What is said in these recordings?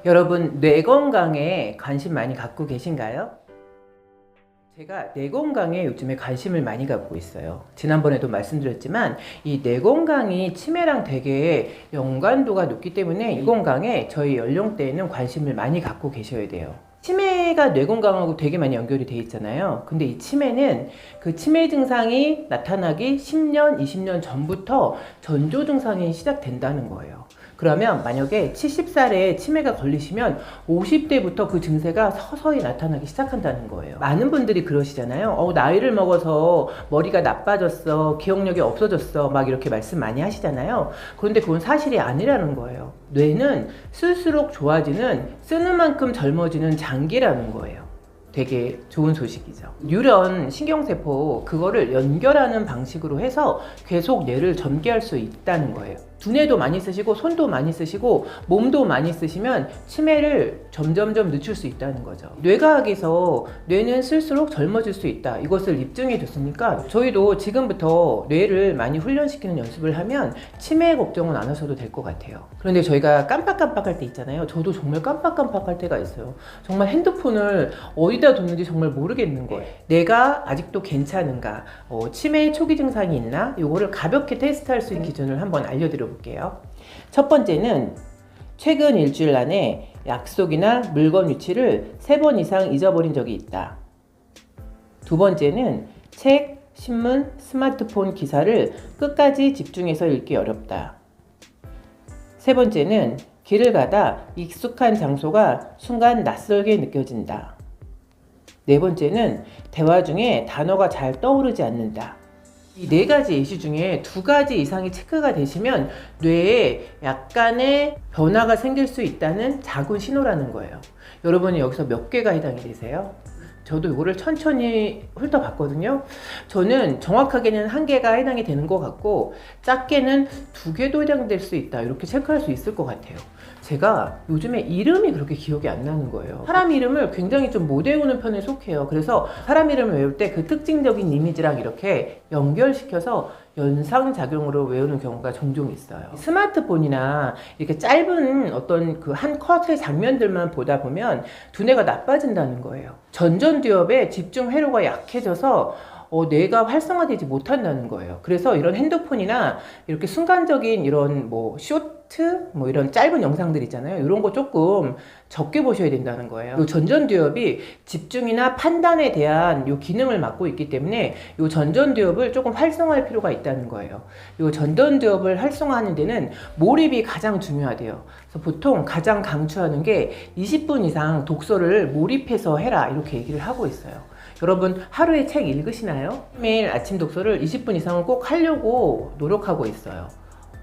여러분, 뇌 건강에 관심 많이 갖고 계신가요? 제가 뇌 건강에 요즘에 관심을 많이 갖고 있어요. 지난번에도 말씀드렸지만 이 뇌 건강이 치매랑 되게 연관도가 높기 때문에 이 건강에 저희 연령대에는 관심을 많이 갖고 계셔야 돼요. 치매가 뇌 건강하고 되게 많이 연결이 돼 있잖아요. 근데 이 치매는 그 치매 증상이 나타나기 10년, 20년 전부터 전조 증상이 시작된다는 거예요. 그러면 만약에 70살에 치매가 걸리시면 50대부터 그 증세가 서서히 나타나기 시작한다는 거예요. 많은 분들이 그러시잖아요. 나이를 먹어서 머리가 나빠졌어, 기억력이 없어졌어, 막 이렇게 말씀 많이 하시잖아요. 그런데 그건 사실이 아니라는 거예요. 뇌는 쓸수록 좋아지는, 쓰는 만큼 젊어지는 장기라는 거예요. 되게 좋은 소식이죠. 뉴런 신경세포, 그거를 연결하는 방식으로 해서 계속 뇌를 전개할 수 있다는 거예요. 두뇌도 많이 쓰시고 손도 많이 쓰시고 몸도 많이 쓰시면 치매를 점점점 늦출 수 있다는 거죠. 뇌과학에서 뇌는 쓸수록 젊어질 수 있다, 이것을 입증해 줬으니까 저희도 지금부터 뇌를 많이 훈련시키는 연습을 하면 치매 걱정은 안 하셔도 될 것 같아요. 그런데 저희가 깜빡깜빡할 때 있잖아요. 저도 정말 깜빡깜빡할 때가 있어요. 정말 핸드폰을 어디다 뒀는지 정말 모르겠는 거예요. 내가 아직도 괜찮은가, 치매 초기 증상이 있나, 이거를 가볍게 테스트할 수 있는 기준을 한번 알려드려 볼게요. 첫 번째는 최근 일주일 안에 약속이나 물건 위치를 3번 이상 잊어버린 적이 있다. 두 번째는 책, 신문, 스마트폰 기사를 끝까지 집중해서 읽기 어렵다. 세 번째는 길을 가다 익숙한 장소가 순간 낯설게 느껴진다. 네 번째는 대화 중에 단어가 잘 떠오르지 않는다. 이 4가지 예시 중에 2가지 이상이 체크가 되시면 뇌에 약간의 변화가 생길 수 있다는 작은 신호라는 거예요. 여러분이 여기서 몇 개가 해당이 되세요? 저도 이거를 천천히 훑어봤거든요. 저는 정확하게는 1개가 해당이 되는 것 같고 작게는 2개도 해당될 수 있다, 이렇게 체크할 수 있을 것 같아요. 제가 요즘에 이름이 그렇게 기억이 안 나는 거예요. 사람 이름을 굉장히 좀 못 외우는 편에 속해요. 그래서 사람 이름을 외울 때 그 특징적인 이미지랑 이렇게 연결시켜서 연상작용으로 외우는 경우가 종종 있어요. 스마트폰이나 이렇게 짧은 어떤 그 한 컷의 장면들만 보다 보면 두뇌가 나빠진다는 거예요. 전전두엽의 집중 회로가 약해져서 뇌가 활성화되지 못한다는 거예요. 그래서 이런 핸드폰이나 이렇게 순간적인 이런 쇼트, 이런 짧은 영상들 있잖아요. 이런 거 조금 적게 보셔야 된다는 거예요. 요 전전두엽이 집중이나 판단에 대한 요 기능을 맡고 있기 때문에 요 전전두엽을 조금 활성화할 필요가 있다는 거예요. 요 전전두엽을 활성화하는 데는 몰입이 가장 중요하대요. 그래서 보통 가장 강추하는 게 20분 이상 독서를 몰입해서 해라, 이렇게 얘기를 하고 있어요. 여러분, 하루에 책 읽으시나요? 매일 아침 독서를 20분 이상은 꼭 하려고 노력하고 있어요.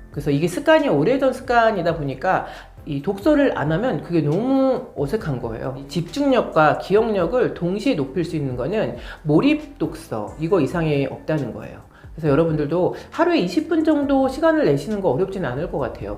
그래서 이게 습관이 오래전 습관이다 보니까 이 독서를 안 하면 그게 너무 어색한 거예요. 집중력과 기억력을 동시에 높일 수 있는 거는 몰입 독서, 이거 이상이 없다는 거예요. 그래서 여러분들도 하루에 20분 정도 시간을 내시는 거 어렵지는 않을 것 같아요.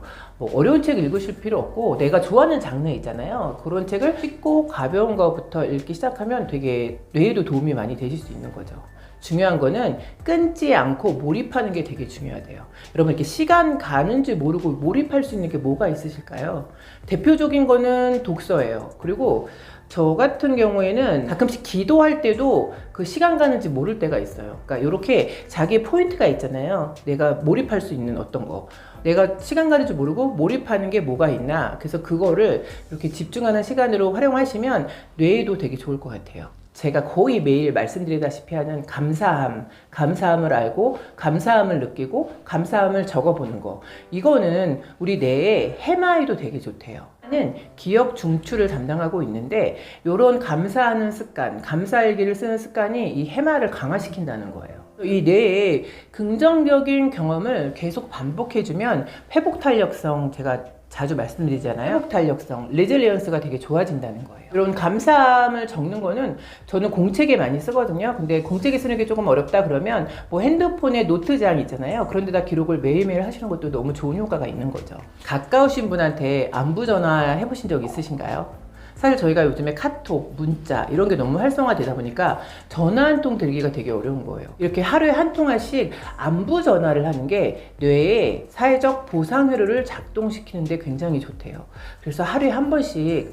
어려운 책 읽으실 필요 없고 내가 좋아하는 장르 있잖아요. 그런 책을 쉽고 가벼운 거부터 읽기 시작하면 되게 뇌에도 도움이 많이 되실 수 있는 거죠. 중요한 거는 끊지 않고 몰입하는 게 되게 중요하대요. 여러분, 이렇게 시간 가는 줄 모르고 몰입할 수 있는 게 뭐가 있으실까요? 대표적인 거는 독서예요. 그리고 저 같은 경우에는 가끔씩 기도할 때도 그 시간 가는지 모를 때가 있어요. 그러니까 이렇게 자기 포인트가 있잖아요. 내가 몰입할 수 있는 어떤 거, 내가 시간 가는 줄 모르고 몰입하는 게 뭐가 있나, 그래서 그거를 이렇게 집중하는 시간으로 활용하시면 뇌에도 되게 좋을 것 같아요. 제가 거의 매일 말씀드리다시피 하는 감사함을 알고 감사함을 느끼고 감사함을 적어보는 거, 이거는 우리 뇌의 해마에도 되게 좋대요. 는 기억 중추를 담당하고 있는데 이런 감사하는 습관, 감사일기를 쓰는 습관이 이 해마를 강화시킨다는 거예요. 이 뇌의 긍정적인 경험을 계속 반복해주면 회복 탄력성, 제가 자주 말씀드리잖아요. 회복 탄력성, 레질리언스가 되게 좋아진다는 거예요. 이런 감사함을 적는 거는 저는 공책에 많이 쓰거든요. 근데 공책에 쓰는 게 조금 어렵다 그러면 핸드폰에 노트장 있잖아요. 그런 데다 기록을 매일매일 하시는 것도 너무 좋은 효과가 있는 거죠. 가까우신 분한테 안부 전화 해보신 적 있으신가요? 사실 저희가 요즘에 카톡, 문자 이런 게 너무 활성화되다 보니까 전화 한 통 들기가 되게 어려운 거예요. 이렇게 하루에 한 통화씩 안부 전화를 하는 게 뇌의 사회적 보상 회로를 작동시키는데 굉장히 좋대요. 그래서 하루에 한 번씩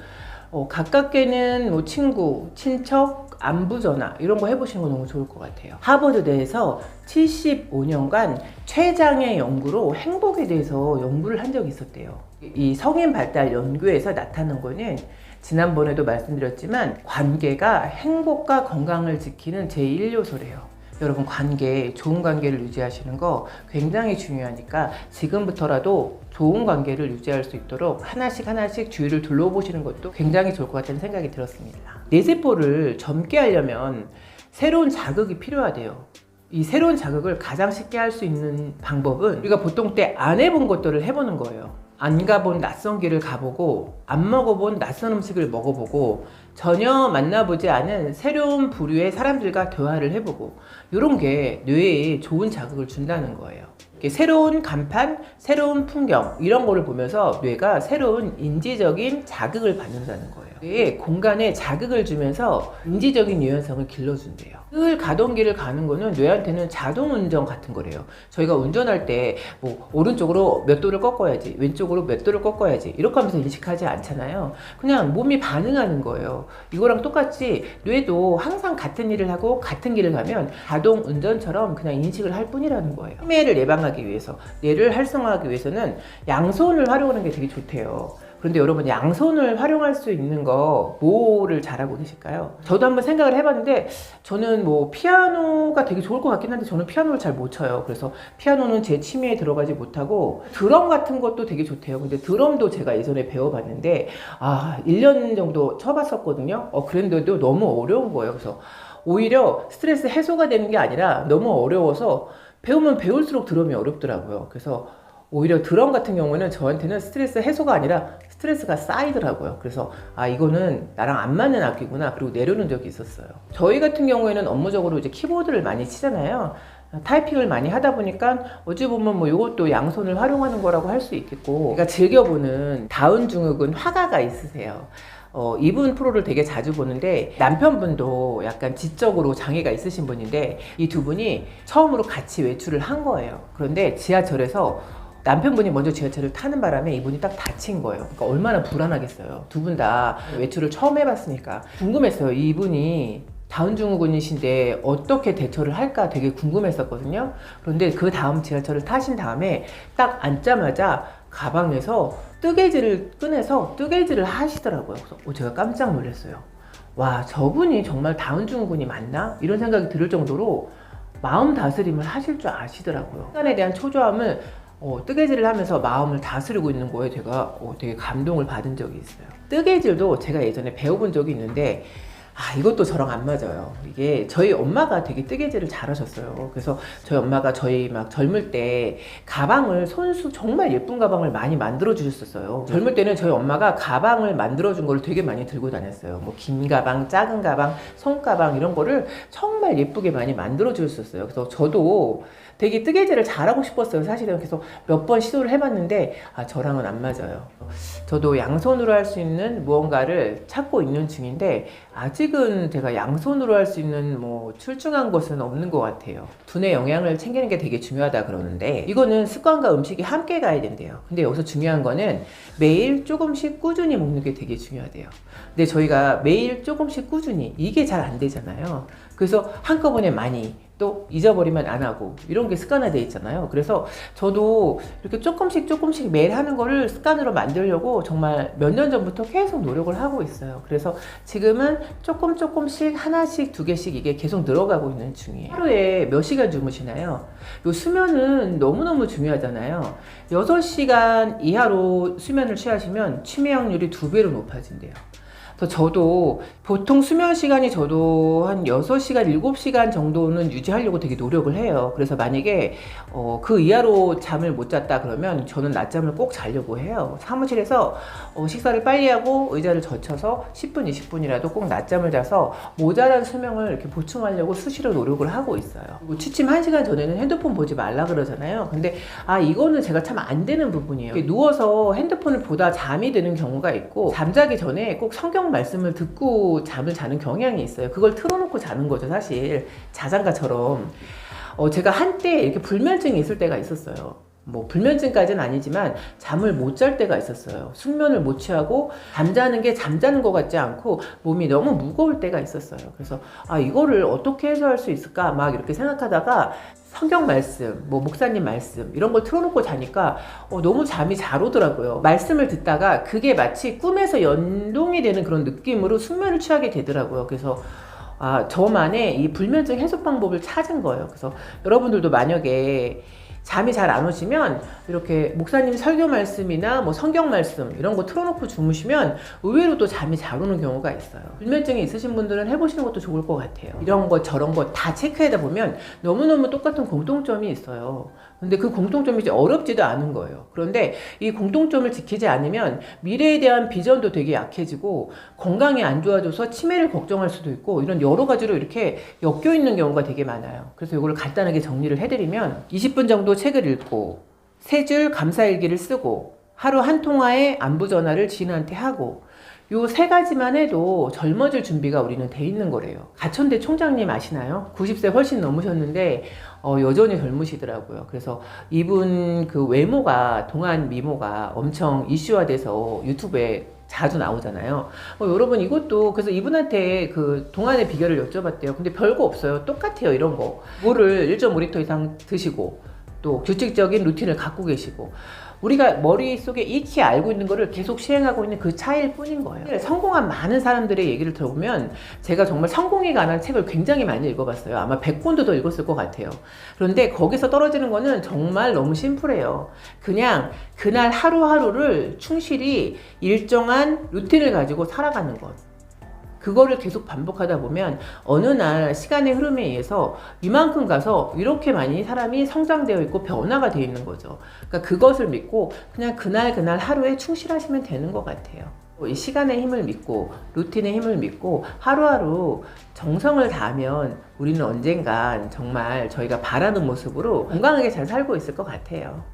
가깝게는 뭐 친구, 친척, 안부 전화 이런 거 해보시는 거 너무 좋을 것 같아요. 하버드대에서 75년간 최장의 연구로 행복에 대해서 연구를 한 적이 있었대요. 이 성인 발달 연구에서 나타난 거는 지난번에도 말씀드렸지만 관계가 행복과 건강을 지키는 제1요소래요. 여러분 관계, 좋은 관계를 유지하시는 거 굉장히 중요하니까 지금부터라도 좋은 관계를 유지할 수 있도록 하나씩 주위를 둘러보시는 것도 굉장히 좋을 것 같다는 생각이 들었습니다. 뇌세포를 젊게 하려면 새로운 자극이 필요하대요. 이 새로운 자극을 가장 쉽게 할 수 있는 방법은 우리가 보통 때 안 해본 것들을 해보는 거예요. 안 가본 낯선 길을 가보고 안 먹어본 낯선 음식을 먹어보고 전혀 만나보지 않은 새로운 부류의 사람들과 대화를 해보고 이런 게 뇌에 좋은 자극을 준다는 거예요. 새로운 간판, 새로운 풍경 이런 거를 보면서 뇌가 새로운 인지적인 자극을 받는다는 거예요. 뇌에 공간에 자극을 주면서 인지적인 유연성을 길러준대요. 늘 가던 길을 가는 거는 뇌한테는 자동 운전 같은 거래요. 저희가 운전할 때 뭐 오른쪽으로 몇 도를 꺾어야지, 왼쪽으로 몇 도를 꺾어야지 이렇게 하면서 인식하지 않잖아요. 그냥 몸이 반응하는 거예요. 이거랑 똑같이 뇌도 항상 같은 일을 하고 같은 길을 가면 자동 운전처럼 그냥 인식을 할 뿐이라는 거예요. 치매를 예방하기 위해서, 뇌를 활성화하기 위해서는 양손을 활용하는 게 되게 좋대요. 그런데 여러분 양손을 활용할 수 있는 거 뭐를 잘하고 계실까요? 저도 한번 생각을 해봤는데 저는 뭐 피아노가 되게 좋을 것 같긴 한데 저는 피아노를 잘 못 쳐요. 그래서 피아노는 제 취미에 들어가지 못하고 드럼 같은 것도 되게 좋대요. 근데 드럼도 제가 예전에 배워봤는데 1년 정도 쳐봤었거든요. 그런데도 너무 어려운 거예요. 그래서 오히려 스트레스 해소가 되는 게 아니라 너무 어려워서 배우면 배울수록 드럼이 어렵더라고요. 그래서 오히려 드럼 같은 경우는 저한테는 스트레스 해소가 아니라 스트레스가 쌓이더라고요. 그래서 이거는 나랑 안 맞는 악기구나. 그리고 내려놓은 적이 있었어요. 저희 같은 경우에는 업무적으로 이제 키보드를 많이 치잖아요. 타이핑을 많이 하다 보니까 어찌 보면 뭐 이것도 양손을 활용하는 거라고 할 수 있겠고, 그러니까 즐겨보는 다운 증후군 화가가 있으세요. 이분 프로를 되게 자주 보는데 남편분도 약간 지적으로 장애가 있으신 분인데 이 두 분이 처음으로 같이 외출을 한 거예요. 그런데 지하철에서 남편분이 먼저 지하철을 타는 바람에 이분이 딱 다친 거예요. 그러니까 얼마나 불안하겠어요. 두 분 다 외출을 처음 해봤으니까 궁금했어요. 이분이 다운증후군이신데 어떻게 대처를 할까 되게 궁금했었거든요. 그런데 그 다음 지하철을 타신 다음에 딱 앉자마자 가방에서 뜨개질을 꺼내서 뜨개질을 하시더라고요. 그래서 제가 깜짝 놀랐어요. 와, 저분이 정말 다운증후군이 맞나? 이런 생각이 들 정도로 마음 다스림을 하실 줄 아시더라고요. 시간에 대한 초조함을 뜨개질을 하면서 마음을 다스리고 있는 거에 제가 되게 감동을 받은 적이 있어요. 뜨개질도 제가 예전에 배워본 적이 있는데 이것도 저랑 안 맞아요. 이게 저희 엄마가 되게 뜨개질을 잘하셨어요. 그래서 저희 엄마가 저희 막 젊을 때 가방을 손수 정말 예쁜 가방을 많이 만들어 주셨었어요. 젊을 때는 저희 엄마가 가방을 만들어 준 거를 되게 많이 들고 다녔어요. 뭐 긴 가방, 작은 가방, 손가방 이런 거를 정말 예쁘게 많이 만들어 주셨었어요. 그래서 저도 되게 뜨개질을 잘하고 싶었어요. 사실은 그래서 몇 번 시도를 해봤는데 저랑은 안 맞아요. 저도 양손으로 할 수 있는 무언가를 찾고 있는 중인데 아직은 제가 양손으로 할 수 있는 뭐 출중한 것은 없는 것 같아요. 두뇌 영양을 챙기는 게 되게 중요하다 그러는데 이거는 습관과 음식이 함께 가야 된대요. 근데 여기서 중요한 거는 매일 조금씩 꾸준히 먹는 게 되게 중요하대요. 근데 저희가 매일 조금씩 꾸준히 이게 잘 안 되잖아요. 그래서 한꺼번에 많이 또 잊어버리면 안 하고 이런 게 습관화되어 있잖아요. 그래서 저도 이렇게 조금씩 매일 하는 거를 습관으로 만들려고 정말 몇 년 전부터 계속 노력을 하고 있어요. 그래서 지금은 조금씩 하나씩 두 개씩 이게 계속 늘어가고 있는 중이에요. 하루에 몇 시간 주무시나요? 요 수면은 너무너무 중요하잖아요. 6시간 이하로 수면을 취하시면 치매 확률이 2배로 높아진대요. 그래서 저도 보통 수면 시간이 저도 한 6시간, 7시간 정도는 유지하려고 되게 노력을 해요. 그래서 만약에 그 이하로 잠을 못 잤다 그러면 저는 낮잠을 꼭 자려고 해요. 사무실에서 식사를 빨리 하고 의자를 젖혀서 10분, 20분이라도 꼭 낮잠을 자서 모자란 수면을 이렇게 보충하려고 수시로 노력을 하고 있어요. 그리고 취침 1시간 전에는 핸드폰 보지 말라 그러잖아요. 근데 이거는 제가 참 안 되는 부분이에요. 누워서 핸드폰을 보다 잠이 드는 경우가 있고 잠자기 전에 꼭 성경 성경 말씀을 듣고 잠을 자는 경향이 있어요. 그걸 틀어놓고 자는 거죠, 사실. 자장가처럼. 제가 한때 이렇게 불면증이 있을 때가 있었어요. 뭐 불면증까지는 아니지만 잠을 못 잘 때가 있었어요. 숙면을 못 취하고 잠자는 게 잠자는 것 같지 않고 몸이 너무 무거울 때가 있었어요. 그래서 이거를 어떻게 해소할 수 있을까 막 이렇게 생각하다가 성경 말씀, 뭐 목사님 말씀 이런 걸 틀어놓고 자니까 너무 잠이 잘 오더라고요. 말씀을 듣다가 그게 마치 꿈에서 연동이 되는 그런 느낌으로 숙면을 취하게 되더라고요. 그래서 저만의 이 불면증 해소 방법을 찾은 거예요. 그래서 여러분들도 만약에 잠이 잘 안 오시면 이렇게 목사님 설교 말씀이나 뭐 성경 말씀 이런 거 틀어놓고 주무시면 의외로 또 잠이 잘 오는 경우가 있어요. 불면증이 있으신 분들은 해보시는 것도 좋을 것 같아요. 이런 거 저런 거 다 체크하다 보면 너무너무 똑같은 공통점이 있어요. 근데 그 공통점이 이제 어렵지도 않은 거예요. 그런데 이 공통점을 지키지 않으면 미래에 대한 비전도 되게 약해지고 건강이 안 좋아져서 치매를 걱정할 수도 있고 이런 여러 가지로 이렇게 엮여 있는 경우가 되게 많아요. 그래서 이걸 간단하게 정리를 해드리면 20분 정도 책을 읽고 3줄 감사일기를 쓰고 하루 한 통화의 안부 전화를 지인한테 하고 요 3가지만 해도 젊어질 준비가 우리는 돼 있는 거래요. 가천대 총장님 아시나요? 90세 훨씬 넘으셨는데 여전히 젊으시더라고요. 그래서 이분 그 외모가 동안 미모가 엄청 이슈화돼서 유튜브에 자주 나오잖아요. 여러분 이것도 그래서 이분한테 그 동안의 비결을 여쭤봤대요. 근데 별거 없어요. 똑같아요. 이런 거. 물을 1.5리터 이상 드시고 또 규칙적인 루틴을 갖고 계시고 우리가 머릿속에 익히 알고 있는 거를 계속 시행하고 있는 그 차이일 뿐인 거예요. 성공한 많은 사람들의 얘기를 들어보면 제가 정말 성공에 관한 책을 굉장히 많이 읽어봤어요. 아마 100권도 더 읽었을 것 같아요. 그런데 거기서 떨어지는 거는 정말 너무 심플해요. 그냥 그날 하루하루를 충실히 일정한 루틴을 가지고 살아가는 것. 그거를 계속 반복하다 보면 어느 날 시간의 흐름에 의해서 이만큼 가서 이렇게 많이 사람이 성장되어 있고 변화가 되어 있는 거죠. 그러니까 그것을 믿고 그냥 그날 하루에 충실하시면 되는 것 같아요. 이 시간의 힘을 믿고 루틴의 힘을 믿고 하루하루 정성을 다하면 우리는 언젠간 정말 저희가 바라는 모습으로 건강하게 잘 살고 있을 것 같아요.